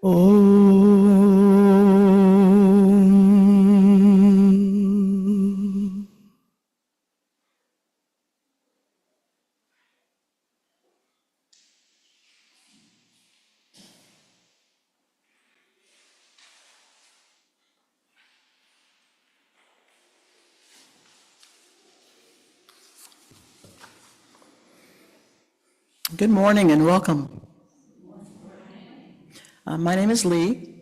Om. Good morning and welcome. My name is Lee,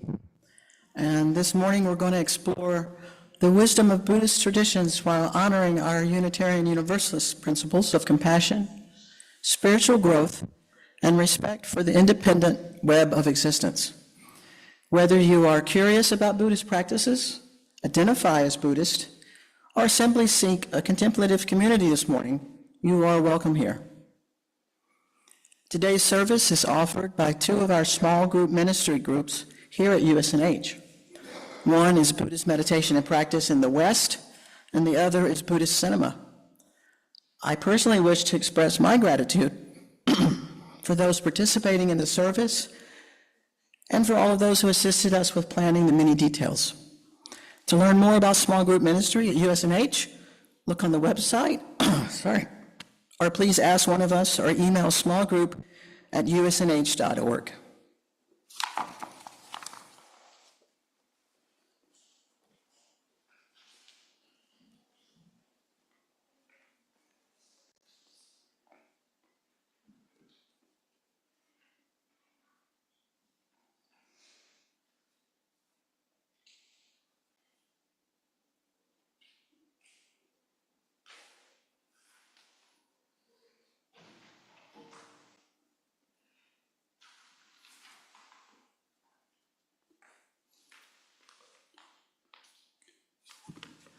and this morning we're going to explore the wisdom of Buddhist traditions while honoring our Unitarian Universalist principles of compassion, spiritual growth, and respect for the independent web of existence. Whether you are curious about Buddhist practices, identify as Buddhist, or simply seek a contemplative community this morning, you are welcome here. Today's service is offered by two of our small group ministry groups here at USNH. One is Buddhist Meditation and Practice in the West, and the other is Buddhist Cinema. I personally wish to express my gratitude for those participating in the service and for all of those who assisted us with planning the many details. To learn more about small group ministry at USNH, look on the website, or please ask one of us or email smallgroup@usnh.org.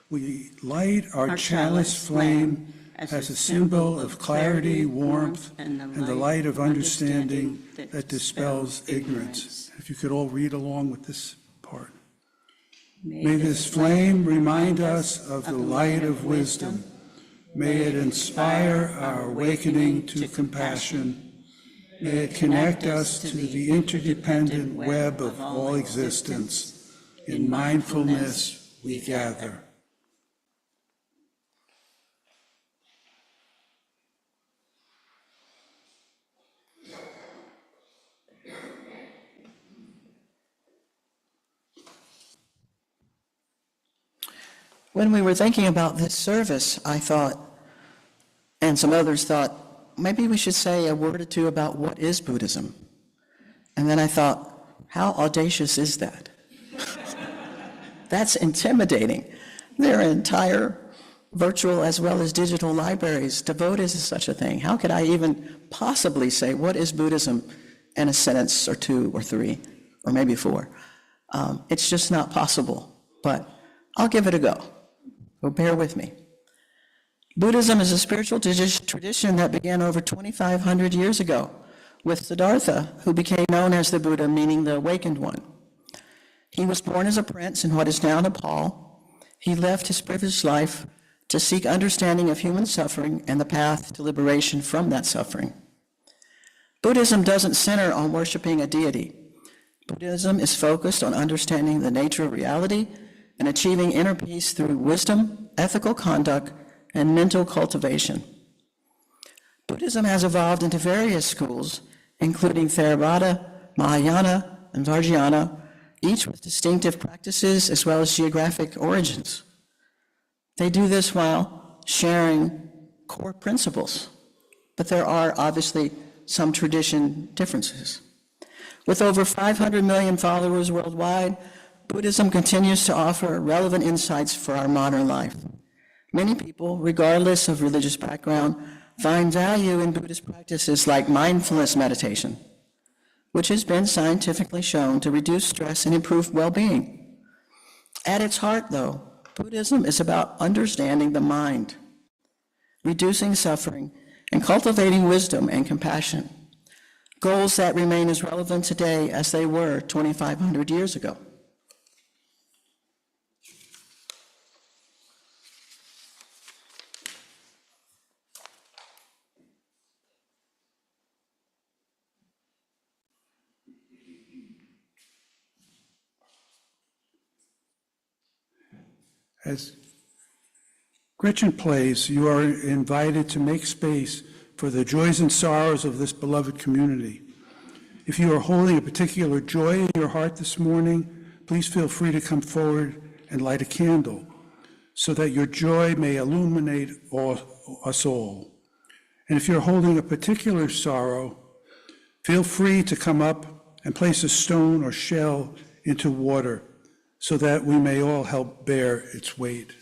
We light our chalice flame as a symbol of clarity, warmth, and the light of understanding that dispels ignorance. If you could all read along with this part. May this flame remind us of the light of wisdom. May it inspire our awakening to compassion. May it connect us to the interdependent web of all existence. In mindfulness we gather. When we were thinking about this service, I thought, and some others thought, maybe we should say a word or two about what is Buddhism. And then I thought, how audacious is that? That's intimidating. There are entire virtual as well as digital libraries devoted to such a thing. How could I even possibly say, what is Buddhism in a sentence or two or three, or maybe four? It's just not possible, but I'll give it a go. So bear with me. Buddhism is a spiritual tradition that began over 2,500 years ago with Siddhartha, who became known as the Buddha, meaning the awakened one. He was born as a prince in what is now Nepal. He left his privileged life to seek understanding of human suffering and the path to liberation from that suffering. Buddhism doesn't center on worshiping a deity. Buddhism is focused on understanding the nature of reality and achieving inner peace through wisdom, ethical conduct, and mental cultivation. Buddhism has evolved into various schools, including Theravada, Mahayana, and Vajrayana, each with distinctive practices as well as geographic origins. They do this while sharing core principles, but there are obviously some tradition differences. With over 500 million followers worldwide, Buddhism continues to offer relevant insights for our modern life. Many people, regardless of religious background, find value in Buddhist practices like mindfulness meditation, which has been scientifically shown to reduce stress and improve well-being. At its heart, though, Buddhism is about understanding the mind, reducing suffering, and cultivating wisdom and compassion, goals that remain as relevant today as they were 2,500 years ago. As Gretchen plays, you are invited to make space for the joys and sorrows of this beloved community. If you are holding a particular joy in your heart this morning, please feel free to come forward and light a candle so that your joy may illuminate us all. And if you're holding a particular sorrow, feel free to come up and place a stone or shell into water so that we may all help bear its weight.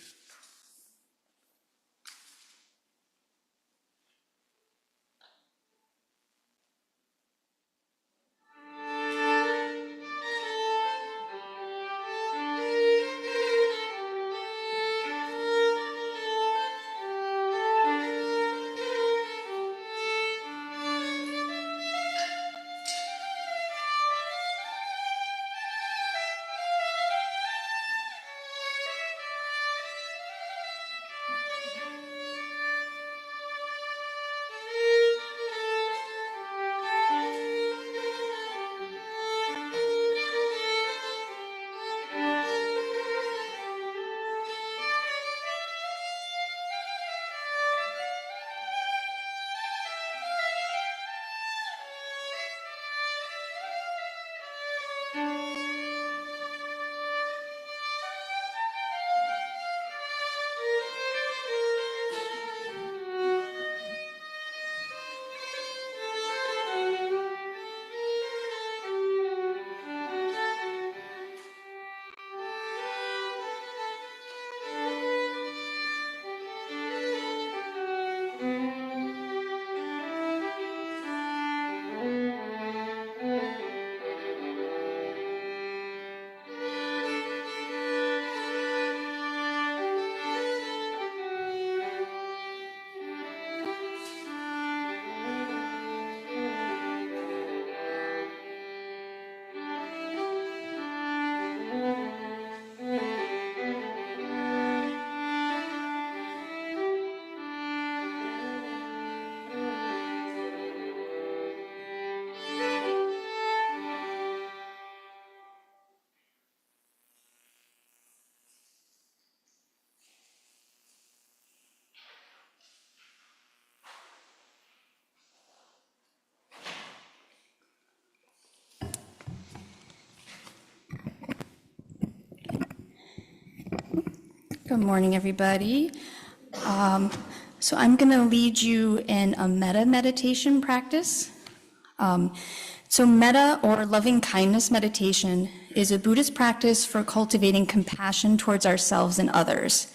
Good morning, everybody. So I'm going to lead you in a metta meditation practice. So metta, or loving kindness meditation, is a Buddhist practice for cultivating compassion towards ourselves and others.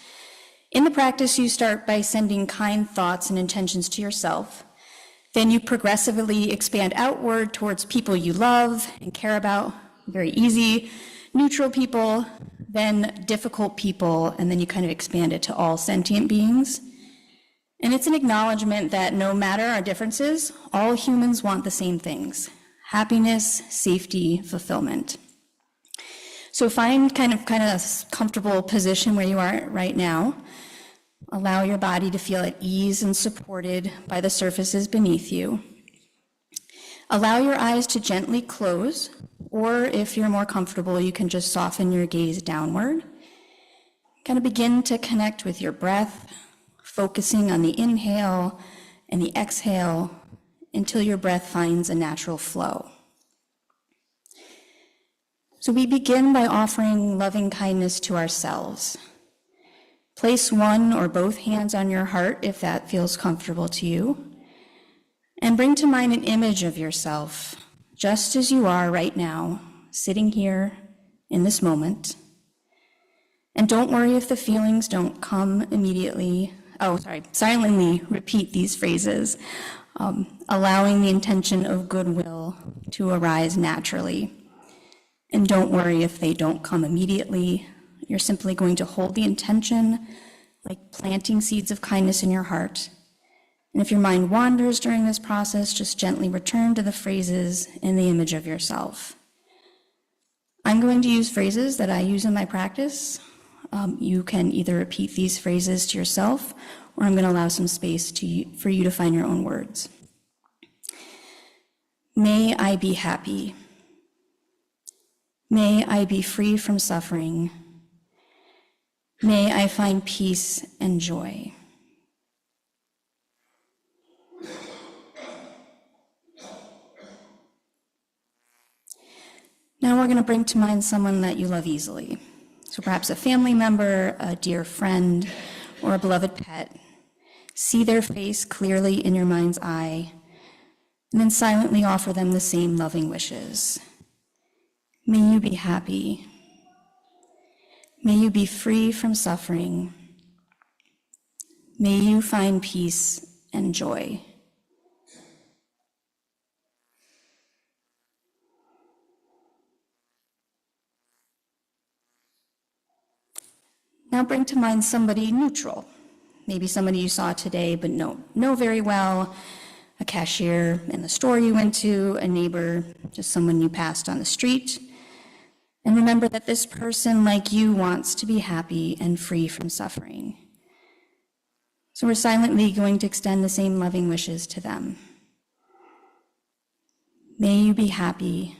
In the practice, you start by sending kind thoughts and intentions to yourself. Then you progressively expand outward towards people you love and care about, very easy, neutral people, then difficult people, and then you kind of expand it to all sentient beings. And it's an acknowledgement that no matter our differences, all humans want the same things: happiness, safety, fulfillment. So find kind of a comfortable position where you are right now. Allow your body to feel at ease and supported by the surfaces beneath you. Allow your eyes to gently close, or if you're more comfortable, you can just soften your gaze downward. Kind of begin to connect with your breath, focusing on the inhale and the exhale until your breath finds a natural flow. So we begin by offering loving kindness to ourselves. Place one or both hands on your heart if that feels comfortable to you. And bring to mind an image of yourself, just as you are right now, sitting here in this moment. And don't worry if the feelings don't come immediately. Silently repeat these phrases, allowing the intention of goodwill to arise naturally. And don't worry if they don't come immediately. You're simply going to hold the intention, like planting seeds of kindness in your heart. And if your mind wanders during this process, just gently return to the phrases in the image of yourself. I'm going to use phrases that I use in my practice. You can either repeat these phrases to yourself, or I'm going to allow some space for you to find your own words. May I be happy. May I be free from suffering. May I find peace and joy. Now we're going to bring to mind someone that you love easily. So perhaps a family member, a dear friend, or a beloved pet. See their face clearly in your mind's eye, and then silently offer them the same loving wishes. May you be happy. May you be free from suffering. May you find peace and joy. Now bring to mind somebody neutral, maybe somebody you saw today but know very well, a cashier in the store you went to, a neighbor, just someone you passed on the street. And remember that this person, like you, wants to be happy and free from suffering. So we're silently going to extend the same loving wishes to them. May you be happy.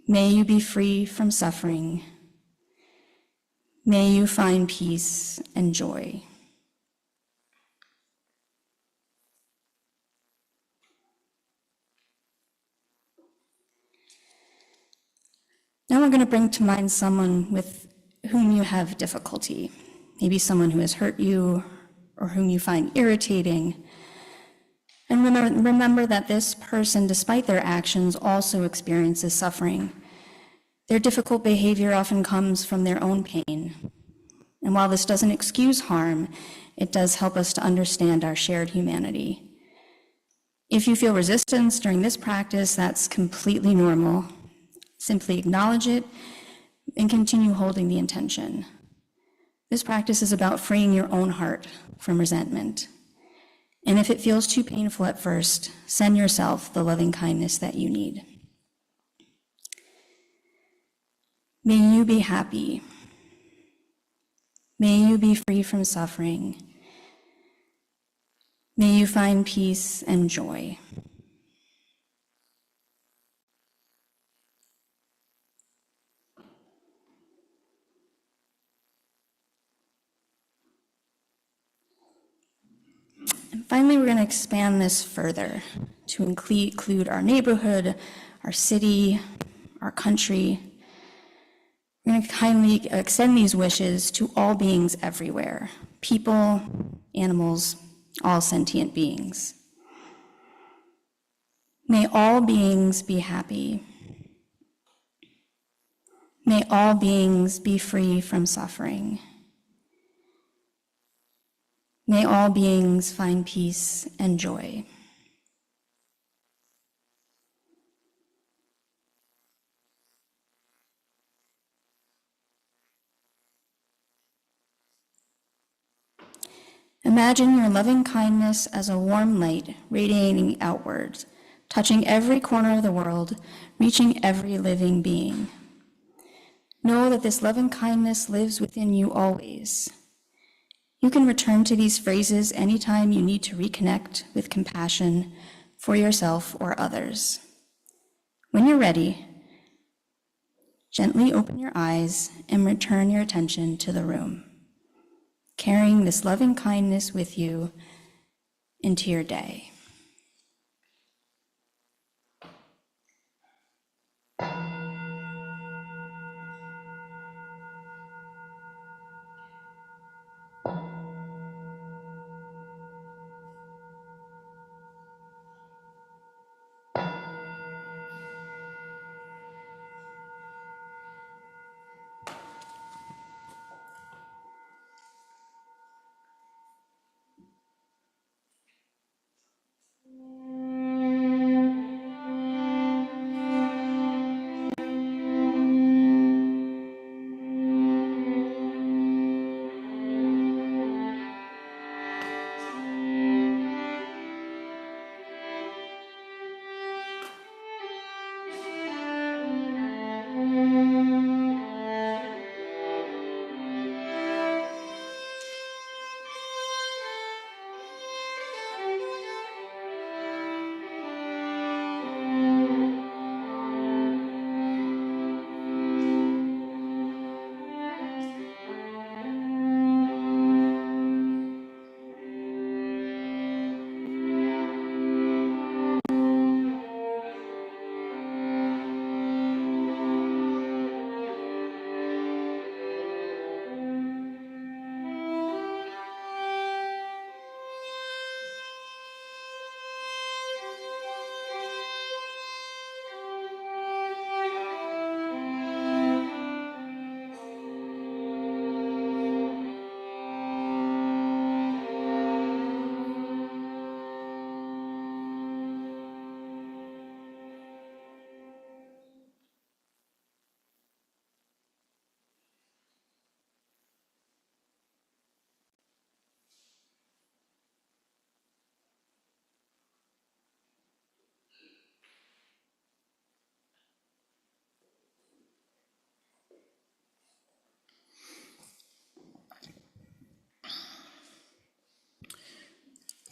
May you be free from suffering. May you find peace and joy. Now we're going to bring to mind someone with whom you have difficulty, maybe someone who has hurt you or whom you find irritating. And remember that this person, despite their actions, also experiences suffering. Their difficult behavior often comes from their own pain. And while this doesn't excuse harm, it does help us to understand our shared humanity. If you feel resistance during this practice, that's completely normal. Simply acknowledge it and continue holding the intention. This practice is about freeing your own heart from resentment. And if it feels too painful at first, send yourself the loving kindness that you need. May you be happy. May you be free from suffering. May you find peace and joy. And finally, we're going to expand this further to include our neighborhood, our city, our country. We're going to kindly extend these wishes to all beings everywhere, people, animals, all sentient beings. May all beings be happy. May all beings be free from suffering. May all beings find peace and joy. Imagine your loving kindness as a warm light radiating outwards, touching every corner of the world, reaching every living being. Know that this loving kindness lives within you always. You can return to these phrases anytime you need to reconnect with compassion for yourself or others. When you're ready, gently open your eyes and return your attention to the room, carrying this loving kindness with you into your day.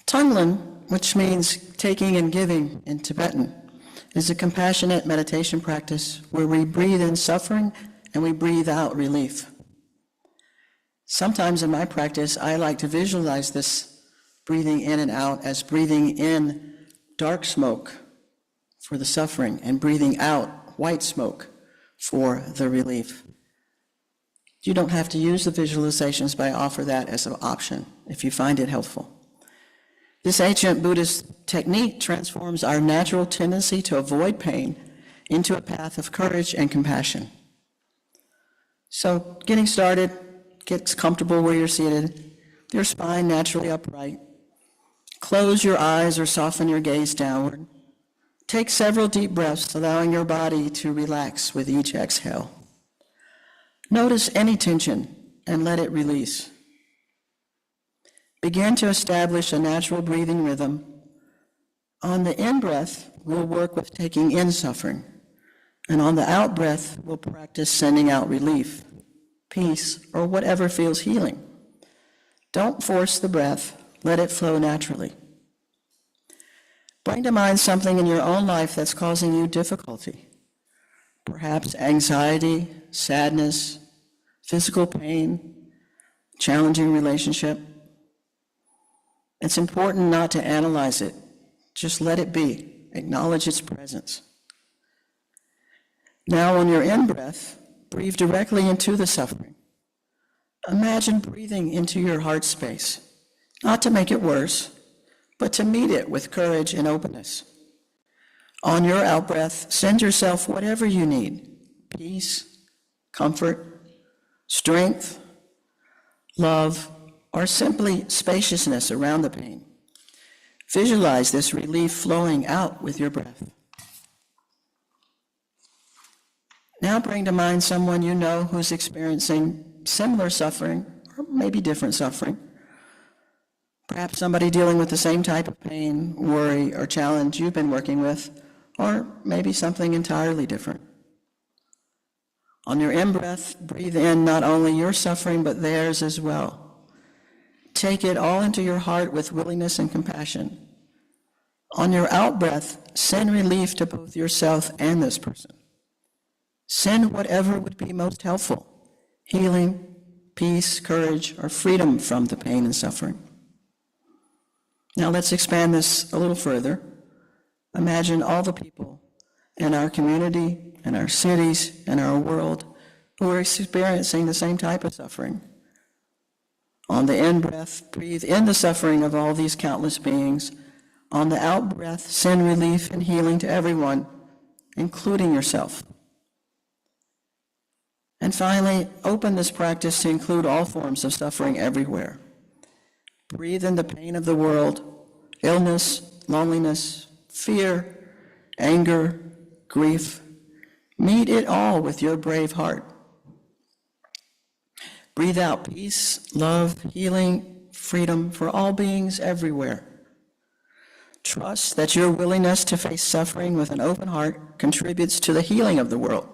Tonglen, which means taking and giving in Tibetan, is a compassionate meditation practice where we breathe in suffering and we breathe out relief. Sometimes in my practice, I like to visualize this breathing in and out as breathing in dark smoke for the suffering and breathing out white smoke for the relief. You don't have to use the visualizations, but I offer that as an option if you find it helpful. This ancient Buddhist technique transforms our natural tendency to avoid pain into a path of courage and compassion. So getting started, get comfortable where you're seated, your spine naturally upright. Close your eyes or soften your gaze downward. Take several deep breaths, allowing your body to relax with each exhale. Notice any tension and let it release. Begin to establish a natural breathing rhythm. On the in-breath, we'll work with taking in suffering. And on the out-breath, we'll practice sending out relief, peace, or whatever feels healing. Don't force the breath. Let it flow naturally. Bring to mind something in your own life that's causing you difficulty. Perhaps anxiety, sadness, physical pain, challenging relationship. It's important not to analyze it. Just let it be. Acknowledge its presence. Now on your in-breath, breathe directly into the suffering. Imagine breathing into your heart space, not to make it worse, but to meet it with courage and openness. On your out-breath, send yourself whatever you need: peace, comfort, strength, love, or simply spaciousness around the pain. Visualize this relief flowing out with your breath. Now bring to mind someone you know who's experiencing similar suffering, or maybe different suffering. Perhaps somebody dealing with the same type of pain, worry, or challenge you've been working with, or maybe something entirely different. On your in-breath, breathe in not only your suffering, but theirs as well. Take it all into your heart with willingness and compassion. On your out-breath, send relief to both yourself and this person. Send whatever would be most helpful: healing, peace, courage, or freedom from the pain and suffering. Now let's expand this a little further. Imagine all the people in our community, in our cities, in our world who are experiencing the same type of suffering. On the in-breath, breathe in the suffering of all these countless beings. On the out-breath, send relief and healing to everyone, including yourself. And finally, open this practice to include all forms of suffering everywhere. Breathe in the pain of the world: illness, loneliness, fear, anger, grief. Meet it all with your brave heart. Breathe out peace, love, healing, freedom for all beings everywhere. Trust that your willingness to face suffering with an open heart contributes to the healing of the world.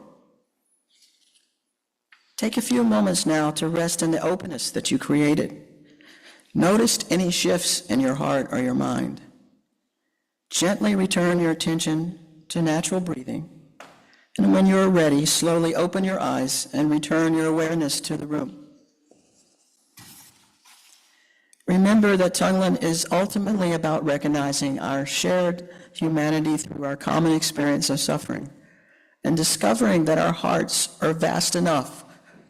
Take a few moments now to rest in the openness that you created. Notice any shifts in your heart or your mind. Gently return your attention to natural breathing, and when you're ready, slowly open your eyes and return your awareness to the room. Remember that Tonglen is ultimately about recognizing our shared humanity through our common experience of suffering and discovering that our hearts are vast enough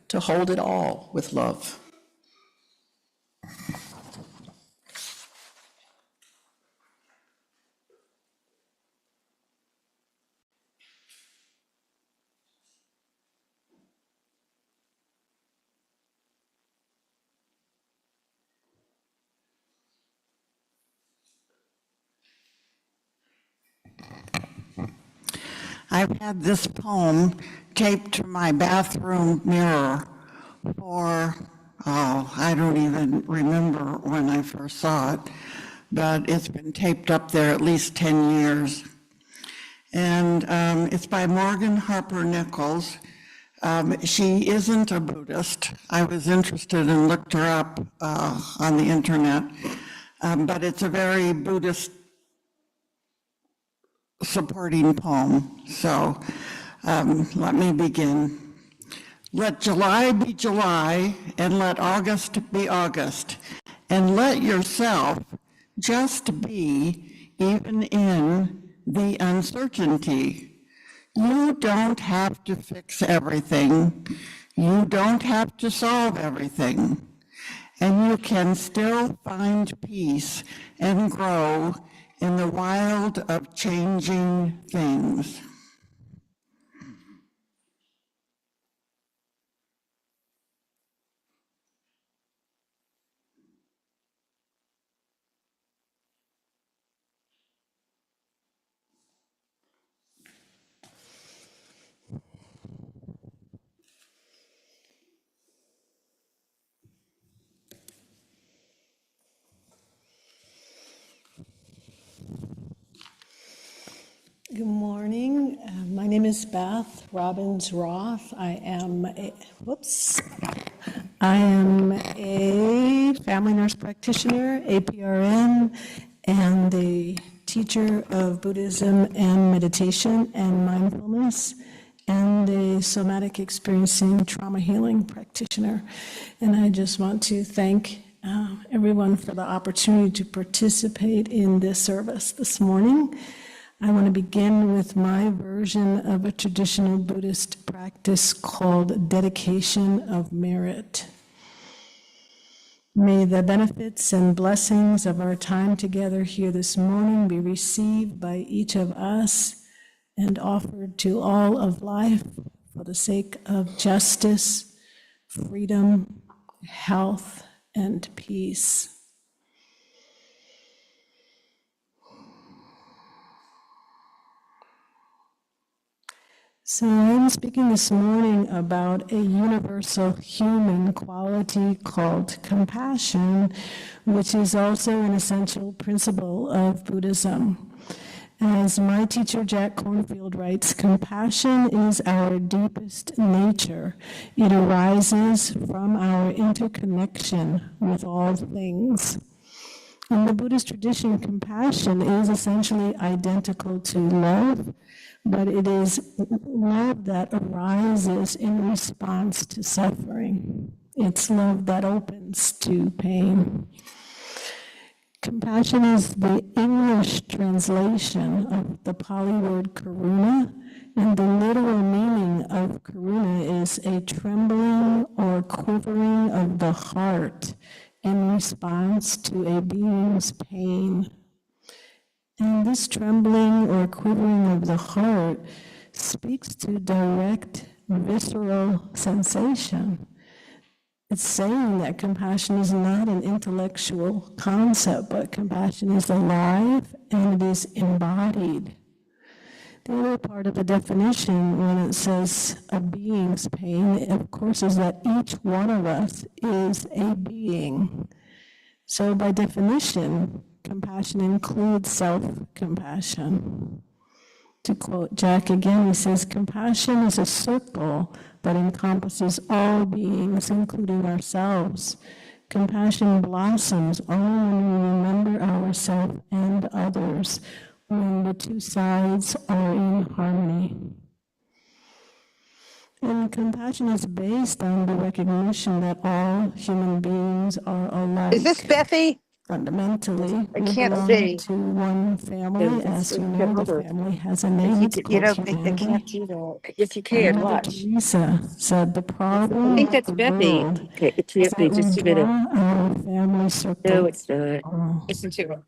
to hold it all with love. I've had this poem taped to my bathroom mirror for, I don't even remember when I first saw it, but it's been taped up there at least 10 years. And it's by Morgan Harper Nichols. She isn't a Buddhist. I was interested and looked her up on the internet. but it's a very Buddhist supporting poem. So let me begin. Let July be July, and let August be August, and let yourself just be, even in the uncertainty. You don't have to fix everything. You don't have to solve everything. And you can still find peace and grow in the wild of changing things. Good morning. My name is Beth Robbins Roth. I am a family nurse practitioner, APRN, and a teacher of Buddhism and meditation and mindfulness, and a somatic experiencing trauma healing practitioner. And I just want to thank everyone for the opportunity to participate in this service this morning. I want to begin with my version of a traditional Buddhist practice called dedication of merit. May the benefits and blessings of our time together here this morning be received by each of us and offered to all of life for the sake of justice, freedom, health, and peace. So I'm speaking this morning about a universal human quality called compassion, which is also an essential principle of Buddhism. As my teacher Jack Kornfield writes, compassion is our deepest nature. It arises from our interconnection with all things. In the Buddhist tradition, compassion is essentially identical to love, but it is love that arises in response to suffering. It's love that opens to pain. Compassion is the English translation of the Pali word karuna, and the literal meaning of karuna is a trembling or quivering of the heart in response to a being's pain. And this trembling or quivering of the heart speaks to direct, visceral sensation. It's saying that compassion is not an intellectual concept, but compassion is alive and it is embodied. The other part of the definition, when it says a being's pain, of course, is that each one of us is a being. So by definition, compassion includes self-compassion. To quote Jack again, he says, compassion is a circle that encompasses all beings, including ourselves. Compassion blossoms only when we remember ourselves and others, when the two sides are in harmony. And compassion is based on the recognition that all human beings are alike. Is this Bethy? Fundamentally, I we can't belong see. to one family. As you know, the family has a name. It's I called can't humanity. do that. If you And can, Mother watch. Teresa said the problem I think of that's the Bethy. world Okay, it's is that Bethy. we Just a minute. draw our family circle. No, it's not. Oh. Listen to her.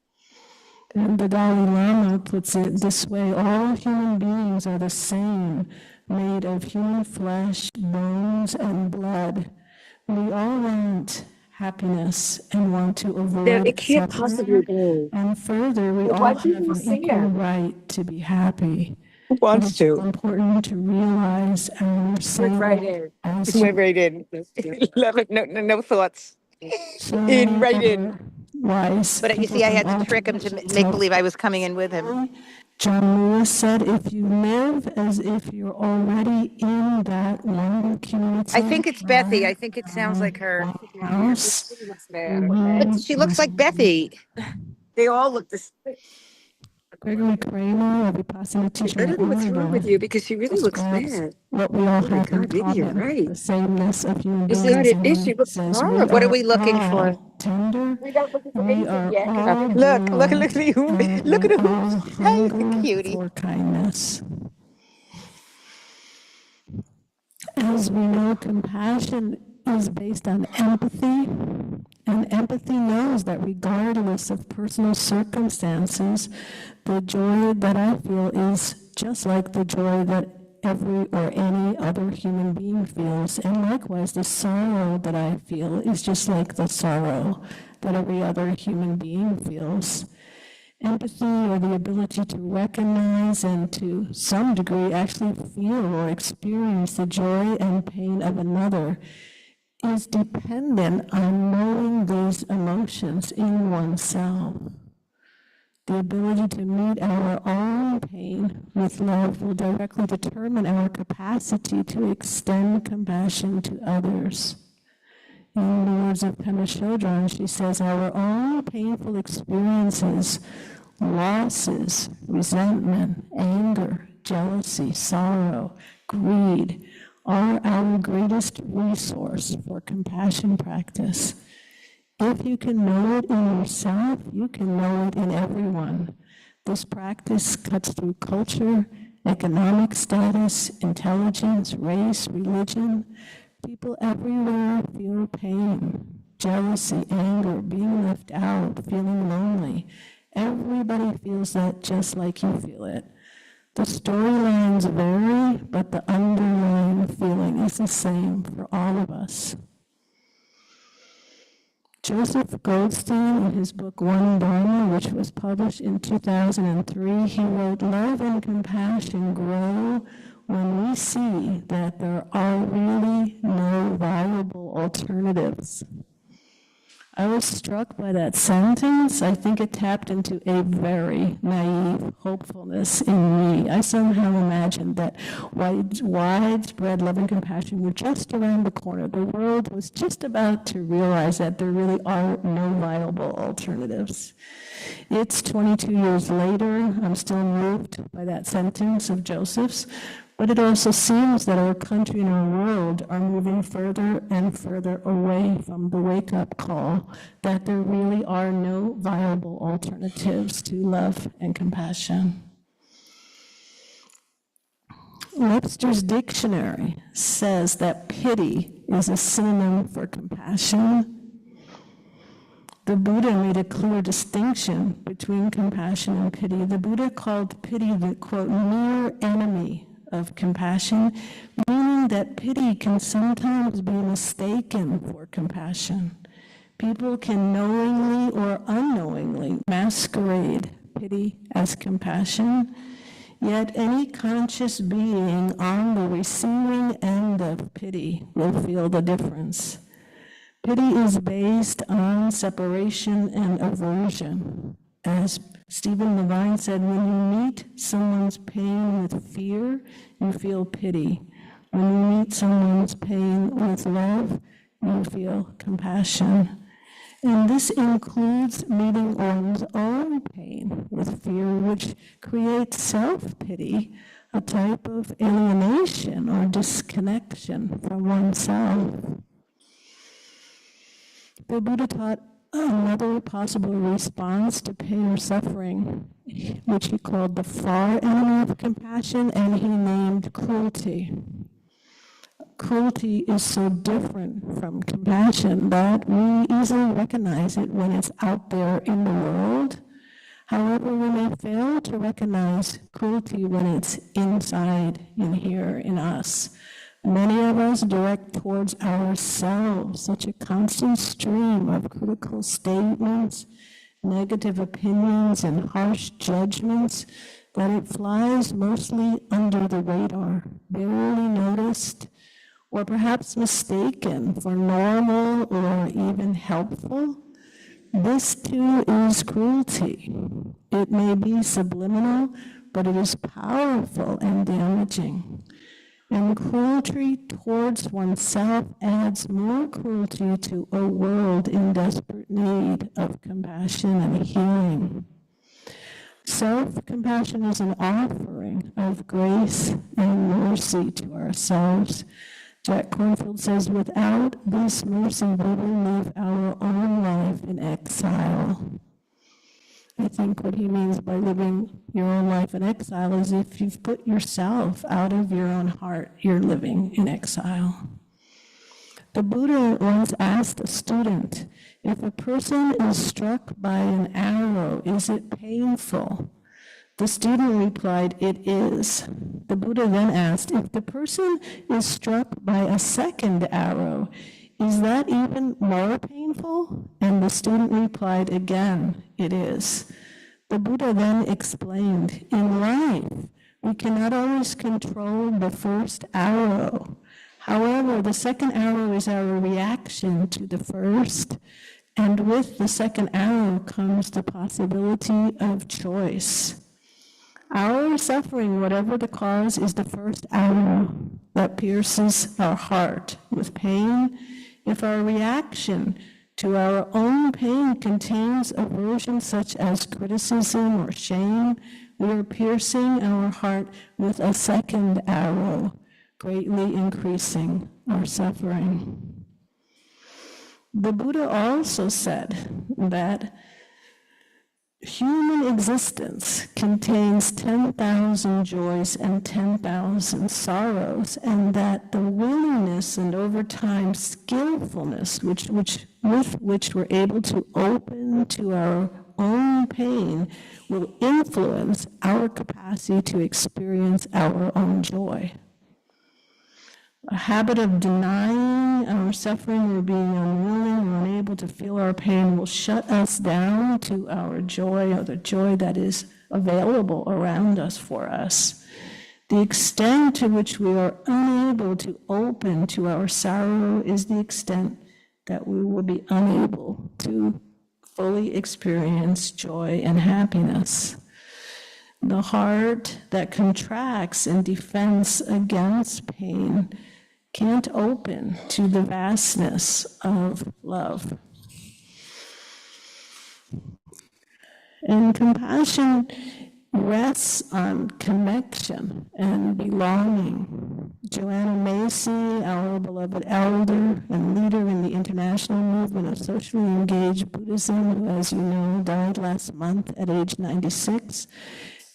And the Dalai Lama puts it this way: all human beings are the same, made of human flesh, bones, and blood. We all want happiness and want to avoid No, it can't possibly suffering. be. And further, we Why all do have you an sing equal it? right to be happy. Who It wants is so to? important to realize our Went same right in. as Went right in. Love it. No thoughts. so In, many right in. other wise But you people see, I from had to all trick him to traditions make have believe I was coming in with him. John Lewis said, if you live as if you're already in that one community. I think it's Bethy. I think it sounds like her. House. But she looks like Bethy. They all look the same. Gregory Kramer, a Vipassana teacher. I don't know what's wrong with you because she really looks describes bad. what we all Oh my have in God, maybe you're common, right. the sameness of human Is beings. that it? And Is she he looks says, horrible? What are we are looking all for? Tender. We don't look at We are all Look at good, the hoops. and Look at we the all hoops. Hey, hunger cutie. for kindness. As we know, compassion is based on empathy, and empathy knows that regardless of personal circumstances, the joy that I feel is just like the joy that every or any other human being feels. And likewise, the sorrow that I feel is just like the sorrow that every other human being feels. Empathy, or the ability to recognize and to some degree actually feel or experience the joy and pain of another, is dependent on knowing these emotions in oneself. The ability to meet our own pain with love will directly determine our capacity to extend compassion to others. In the words of Pema Chodron, she says, our own painful experiences, losses, resentment, anger, jealousy, sorrow, greed, are our greatest resource for compassion practice. If you can know it in yourself, you can know it in everyone. This practice cuts through culture, economic status, intelligence, race, religion. People everywhere feel pain, jealousy, anger, being left out, feeling lonely. Everybody feels that just like you feel it. The storylines vary, but the underlying feeling is the same for all of us. Joseph Goldstein, in his book One Dharma, which was published in 2003, he wrote, love and compassion grow when we see that there are really no viable alternatives. I was struck by that sentence. I think it tapped into a very naive hopefulness in me. I somehow imagined that widespread love and compassion were just around the corner. The world was just about to realize that there really are no viable alternatives. It's 22 years later. I'm still moved by that sentence of Joseph's. But it also seems that our country and our world are moving further and further away from the wake-up call that there really are no viable alternatives to love and compassion. Webster's dictionary says that pity is a synonym for compassion. The Buddha made a clear distinction between compassion and pity. The Buddha called pity the, quote, near enemy of compassion, meaning that pity can sometimes be mistaken for compassion. People can knowingly or unknowingly masquerade pity as compassion, yet any conscious being on the receiving end of pity will feel the difference. Pity is based on separation and aversion. As Stephen Levine said, when you meet someone's pain with fear, you feel pity. When you meet someone's pain with love, you feel compassion. And this includes meeting one's own pain with fear, which creates self-pity, a type of alienation or disconnection from oneself. The Buddha taught another possible response to pain or suffering, which he called the far enemy of compassion, and he named cruelty. Cruelty is so different from compassion that we easily recognize it when it's out there in the world. However, we may fail to recognize cruelty when it's inside, in here, in us. Many of us direct towards ourselves such a constant stream of critical statements, negative opinions, and harsh judgments that it flies mostly under the radar, barely noticed, or perhaps mistaken for normal or even helpful. This too is cruelty. It may be subliminal, but it is powerful and damaging. And cruelty towards oneself adds more cruelty to a world in desperate need of compassion and healing. Self-compassion is an offering of grace and mercy to ourselves. Jack Kornfield says, without this mercy, we will live our own life in exile. I think what he means by living your own life in exile is if you've put yourself out of your own heart, you're living in exile. The Buddha once asked a student, if a person is struck by an arrow, is it painful? The student replied, it is. The Buddha then asked, if the person is struck by a second arrow, is that even more painful? And the student replied again, it is. The Buddha then explained, in life, we cannot always control the first arrow. However, the second arrow is our reaction to the first, and with the second arrow comes the possibility of choice. Our suffering, whatever the cause, is the first arrow that pierces our heart with pain. If our reaction to our own pain contains aversion such as criticism or shame, we are piercing our heart with a second arrow, greatly increasing our suffering. The Buddha also said that human existence contains 10,000 joys and 10,000 sorrows, and that the willingness and over time skillfulness with which we're able to open to our own pain will influence our capacity to experience our own joy. A habit of denying our suffering or being unwilling or unable to feel our pain will shut us down to our joy, or the joy that is available around us for us. The extent to which we are unable to open to our sorrow is the extent that we will be unable to fully experience joy and happiness. The heart that contracts in defense against pain can't open to the vastness of love. And compassion rests on connection and belonging. Joanna Macy, our beloved elder and leader in the international movement of socially engaged Buddhism, who, as you know, died last month at age 96,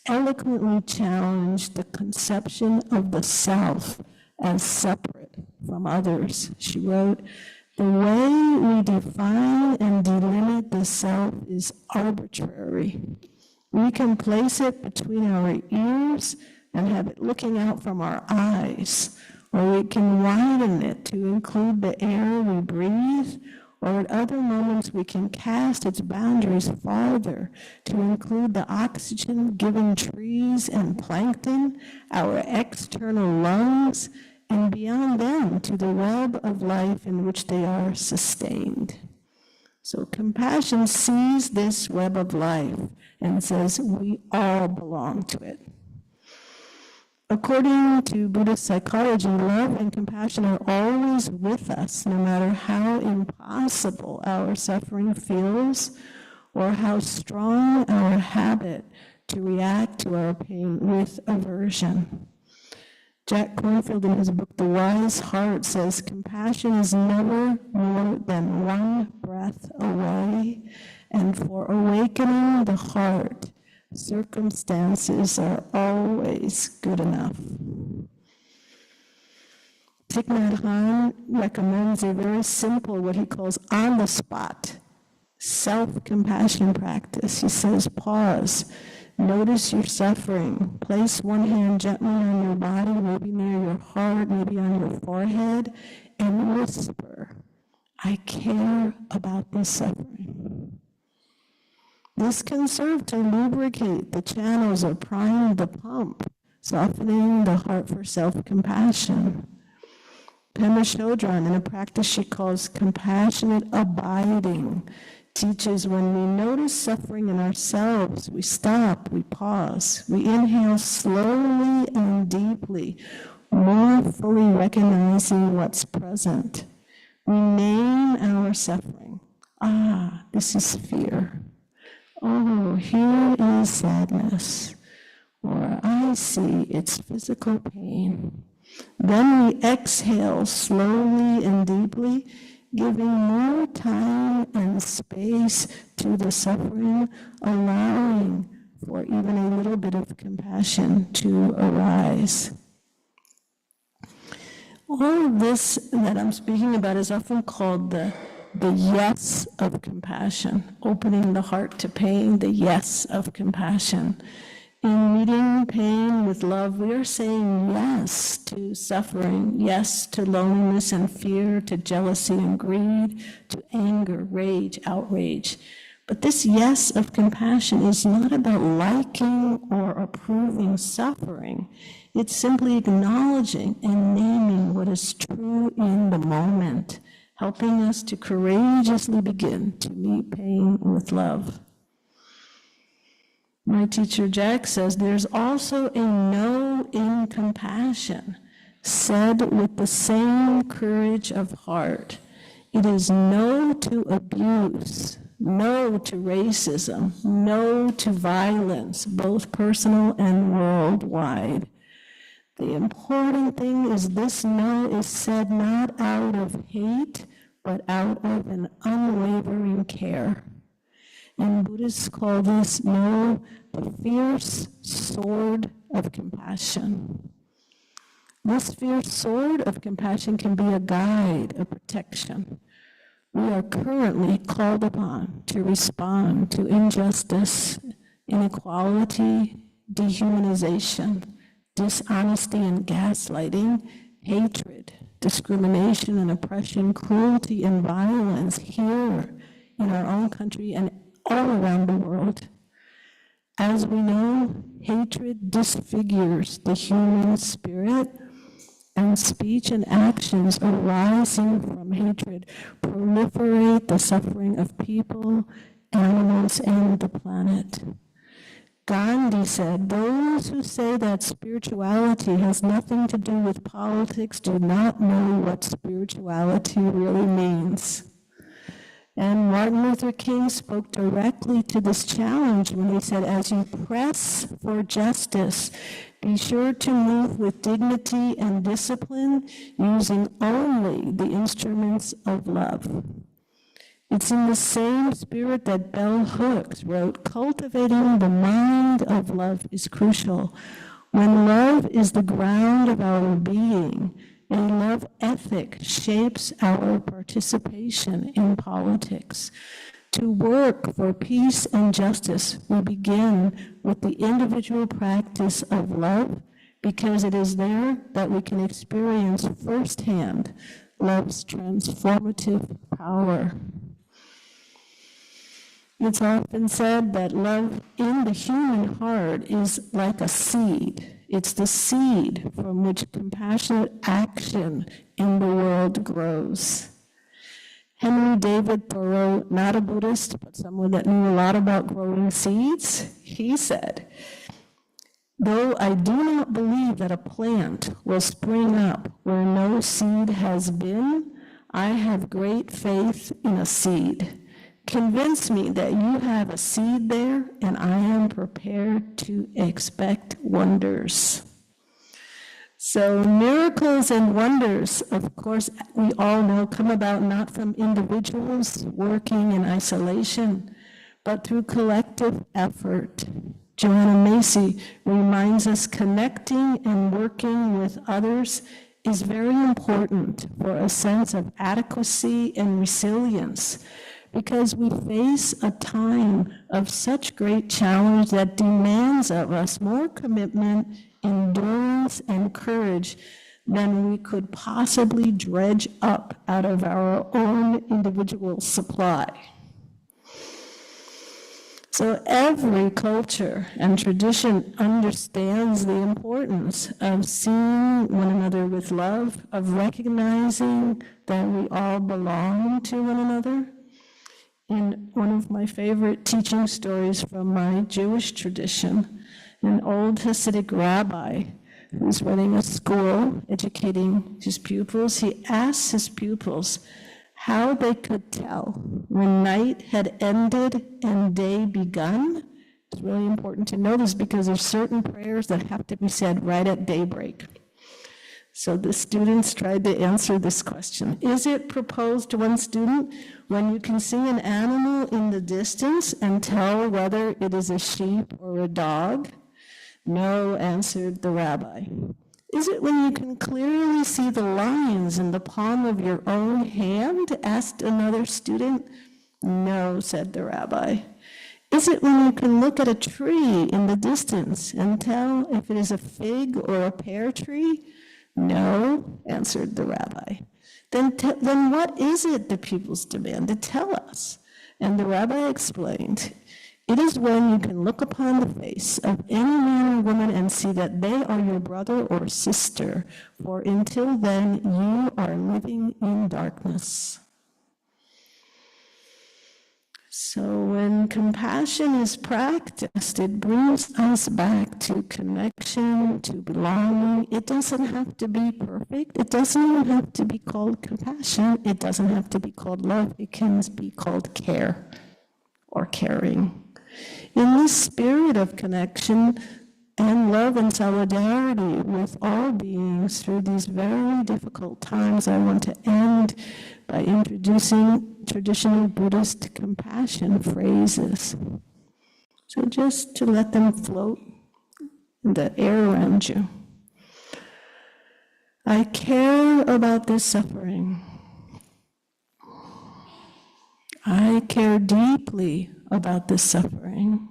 eloquently challenged the conception of the self as separate from others. She wrote, "The way we define and delimit the self is arbitrary. We can place it between our ears and have it looking out from our eyes, or we can widen it to include the air we breathe, or at other moments we can cast its boundaries farther to include the oxygen given trees and plankton, our external lungs, and beyond them to the web of life in which they are sustained." So compassion sees this web of life and says we all belong to it. According to Buddhist psychology, love and compassion are always with us, no matter how impossible our suffering feels or how strong our habit to react to our pain with aversion. Jack Kornfield, in his book, The Wise Heart, says, compassion is never more than one breath away, and for awakening the heart, circumstances are always good enough. Thich Nhat Hanh recommends a very simple, what he calls on-the-spot, self-compassion practice. He says, pause. Notice your suffering. Place one hand gently on your body, maybe near your heart, maybe on your forehead, and whisper, I care about this suffering. This can serve to lubricate the channels or prime the pump, softening the heart for self-compassion. Pema Chodron, in a practice she calls compassionate abiding, teaches when we notice suffering in ourselves, we stop, we pause, we inhale slowly and deeply, more fully recognizing what's present. We name our suffering. Ah, this is fear. Oh, here is sadness. Or I see it's physical pain. Then we exhale slowly and deeply, giving more time and space to the suffering, allowing for even a little bit of compassion to arise. All of this that I'm speaking about is often called the yes of compassion, opening the heart to pain, the yes of compassion. In meeting pain with love, we are saying yes to suffering, yes to loneliness and fear, to jealousy and greed, to anger, rage, outrage. But this yes of compassion is not about liking or approving suffering. It's simply acknowledging and naming what is true in the moment, helping us to courageously begin to meet pain with love. My teacher Jack says there's also a no in compassion, said with the same courage of heart. It is no to abuse, no to racism, no to violence, both personal and worldwide. The important thing is this no is said not out of hate, but out of an unwavering care. And Buddhists call this no the fierce sword of compassion. This fierce sword of compassion can be a guide, a protection. We are currently called upon to respond to injustice, inequality, dehumanization, dishonesty and gaslighting, hatred, discrimination and oppression, cruelty and violence here in our own country and all around the world. As we know, hatred disfigures the human spirit, and speech and actions arising from hatred proliferate the suffering of people, animals, and the planet. Gandhi said, "Those who say that spirituality has nothing to do with politics do not know what spirituality really means." And Martin Luther King spoke directly to this challenge when he said, as you press for justice, be sure to move with dignity and discipline, using only the instruments of love. It's in the same spirit that Bell Hooks wrote, cultivating the mind of love is crucial. When love is the ground of our being, a love ethic shapes our participation in politics. To work for peace and justice, we begin with the individual practice of love, because it is there that we can experience firsthand love's transformative power. It's often said that love in the human heart is like a seed. It's the seed from which compassionate action in the world grows. Henry David Thoreau, not a Buddhist, but someone that knew a lot about growing seeds, he said, "Though I do not believe that a plant will spring up where no seed has been, I have great faith in a seed. Convince me that you have a seed there, and I am prepared to expect wonders." So miracles and wonders, of course, we all know, come about not from individuals working in isolation, but through collective effort. Joanna Macy reminds us connecting and working with others is very important for a sense of adequacy and resilience, because we face a time of such great challenge that demands of us more commitment, endurance, and courage than we could possibly dredge up out of our own individual supply. So every culture and tradition understands the importance of seeing one another with love, of recognizing that we all belong to one another. in one of my favorite teaching stories from my Jewish tradition, an old Hasidic rabbi who's running a school, educating his pupils. He asks his pupils how they could tell when night had ended and day begun. It's really important to know this because there's certain prayers that have to be said right at daybreak. So the students tried to answer this question. Is it proposed to one student when you can see an animal in the distance and tell whether it is a sheep or a dog? No, answered the rabbi. Is it when you can clearly see the lines in the palm of your own hand? Asked another student. No, said the rabbi. Is it when you can look at a tree in the distance and tell if it is a fig or a pear tree? No, answered the rabbi. Then what is it, the pupils demanded? Tell us. And the rabbi explained, it is when you can look upon the face of any man or woman and see that they are your brother or sister, for until then you are living in darkness. So when compassion is practiced, it brings us back to connection, to belonging. It doesn't have to be perfect. It doesn't even have to be called compassion. It doesn't have to be called love. It can be called care or caring. In this spirit of connection and love and solidarity with all beings through these very difficult times, I want to end by introducing traditional Buddhist compassion phrases. So just to let them float in the air around you. I care about this suffering. I care deeply about this suffering.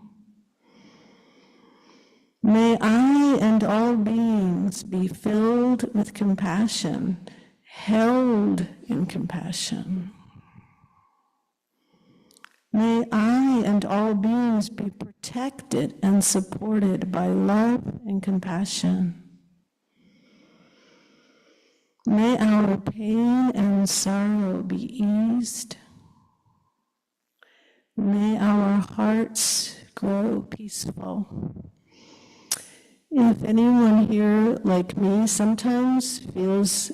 May I and all beings be filled with compassion, held in compassion. May I and all beings be protected and supported by love and compassion. May our pain and sorrow be eased. May our hearts grow peaceful. If anyone here, like me, sometimes feels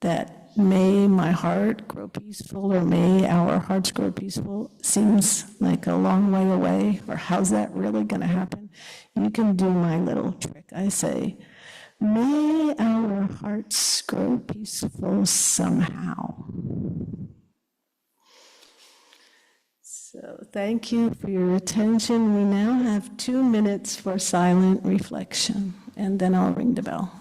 that may my heart grow peaceful or may our hearts grow peaceful seems like a long way away, or how's that really going to happen? You can do my little trick. I say, may our hearts grow peaceful somehow. So thank you for your attention. We now have 2 minutes for silent reflection, and then I'll ring the bell.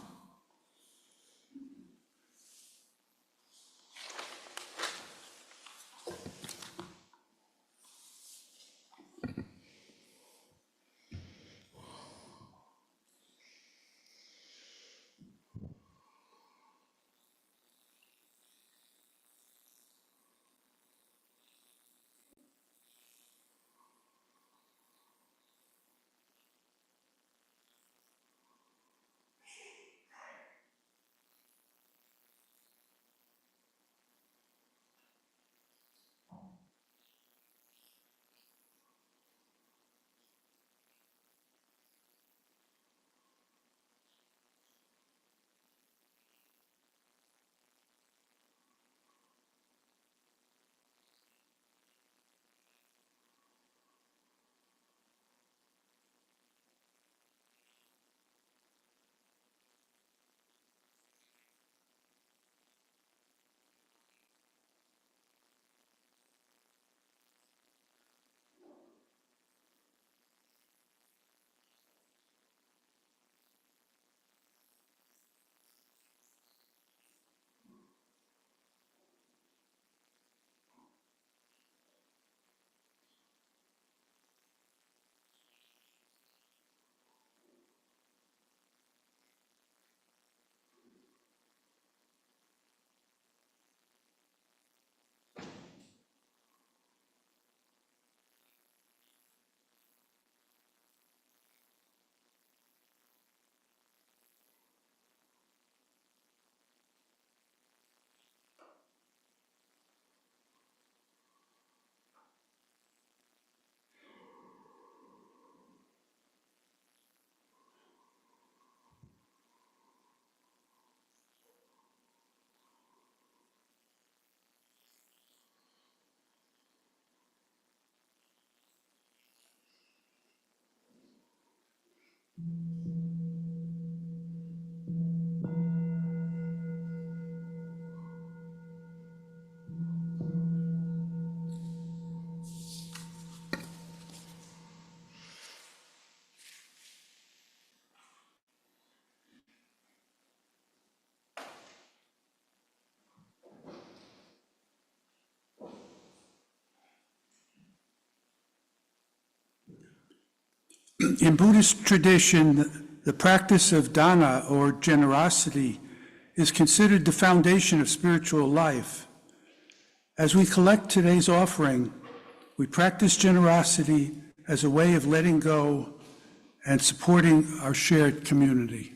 In Buddhist tradition, the practice of dana, or generosity, is considered the foundation of spiritual life. As we collect today's offering, we practice generosity as a way of letting go and supporting our shared community.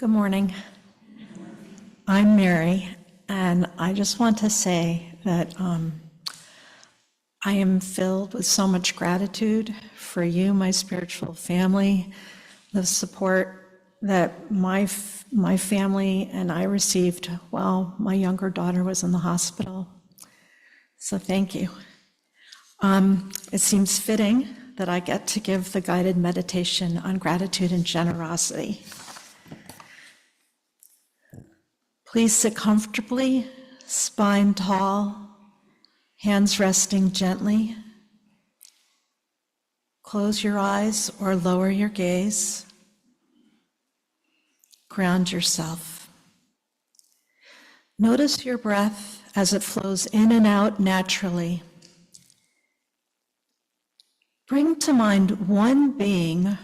Good morning. I'm Mary, and I just want to say that I am filled with so much gratitude for you, my spiritual family, the support that my family and I received while my younger daughter was in the hospital. So thank you. It seems fitting that I get to give the guided meditation on gratitude and generosity. Please sit comfortably, spine tall, hands resting gently. Close your eyes or lower your gaze. Ground yourself. Notice your breath as it flows in and out naturally. Bring to mind one being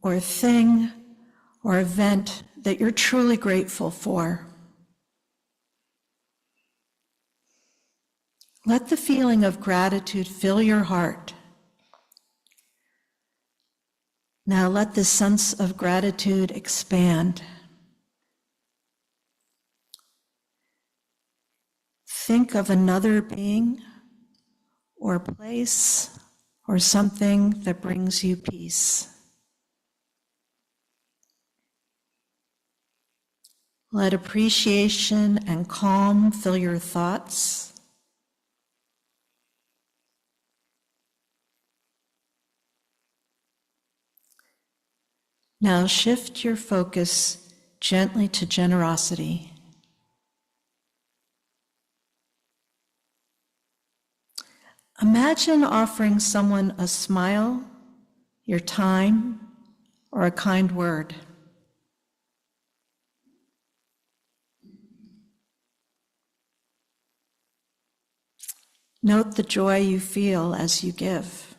or thing or event that you're truly grateful for. Let the feeling of gratitude fill your heart. Now let the sense of gratitude expand. Think of another being or place or something that brings you peace. Let appreciation and calm fill your thoughts. Now shift your focus gently to generosity. Imagine offering someone a smile, your time, or a kind word. Note the joy you feel as you give.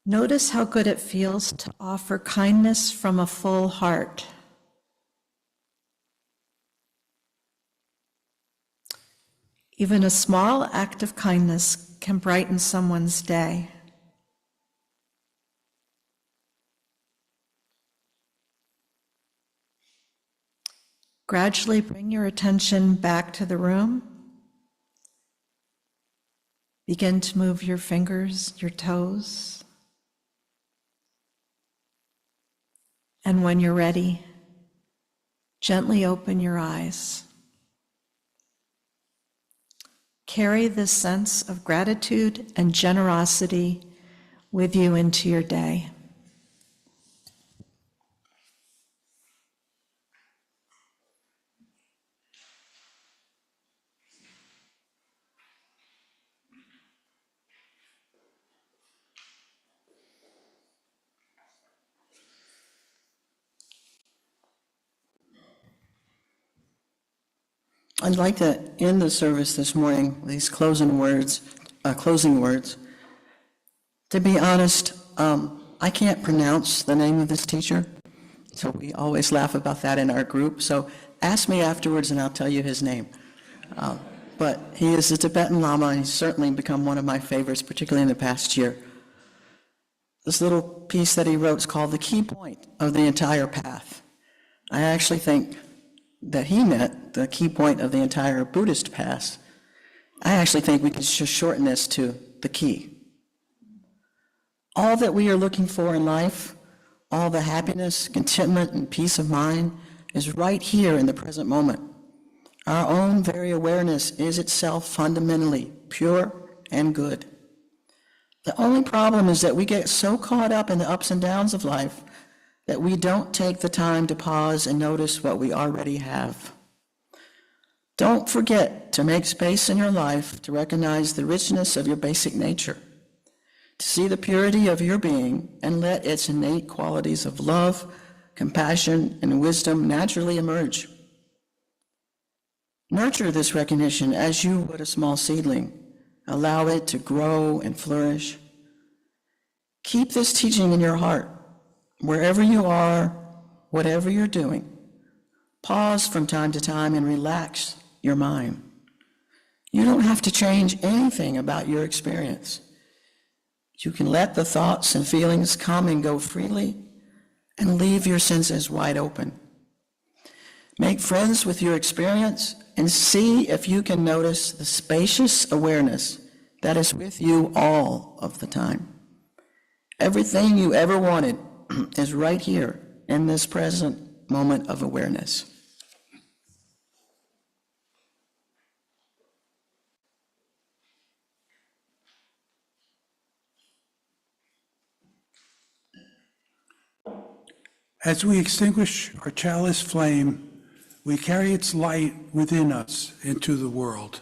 Notice how good it feels to offer kindness from a full heart. Even a small act of kindness can brighten someone's day. Gradually bring your attention back to the room. Begin to move your fingers, your toes. And when you're ready, gently open your eyes. Carry this sense of gratitude and generosity with you into your day. I'd like to end the service this morning with these closing words. To be honest, I can't pronounce the name of this teacher, so we always laugh about that in our group. So ask me afterwards and I'll tell you his name. But he is a Tibetan Lama, and he's certainly become one of my favorites, particularly in the past year. This little piece that he wrote is called The Key Point of the Entire Path. I actually think that he meant the key point of the entire Buddhist path. I actually think we could just shorten this to the key. All that we are looking for in life, all the happiness, contentment, and peace of mind is right here in the present moment. Our own very awareness is itself fundamentally pure and good. The only problem is that we get so caught up in the ups and downs of life that we don't take the time to pause and notice what we already have. Don't forget to make space in your life to recognize the richness of your basic nature, to see the purity of your being and let its innate qualities of love, compassion, and wisdom naturally emerge. Nurture this recognition as you would a small seedling. Allow it to grow and flourish. Keep this teaching in your heart. Wherever you are, whatever you're doing, pause from time to time and relax your mind. You don't have to change anything about your experience. You can let the thoughts and feelings come and go freely and leave your senses wide open. Make friends with your experience and see if you can notice the spacious awareness that is with you all of the time. Everything you ever wanted is right here in this present moment of awareness. As we extinguish our chalice flame, we carry its light within us into the world.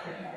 Okay.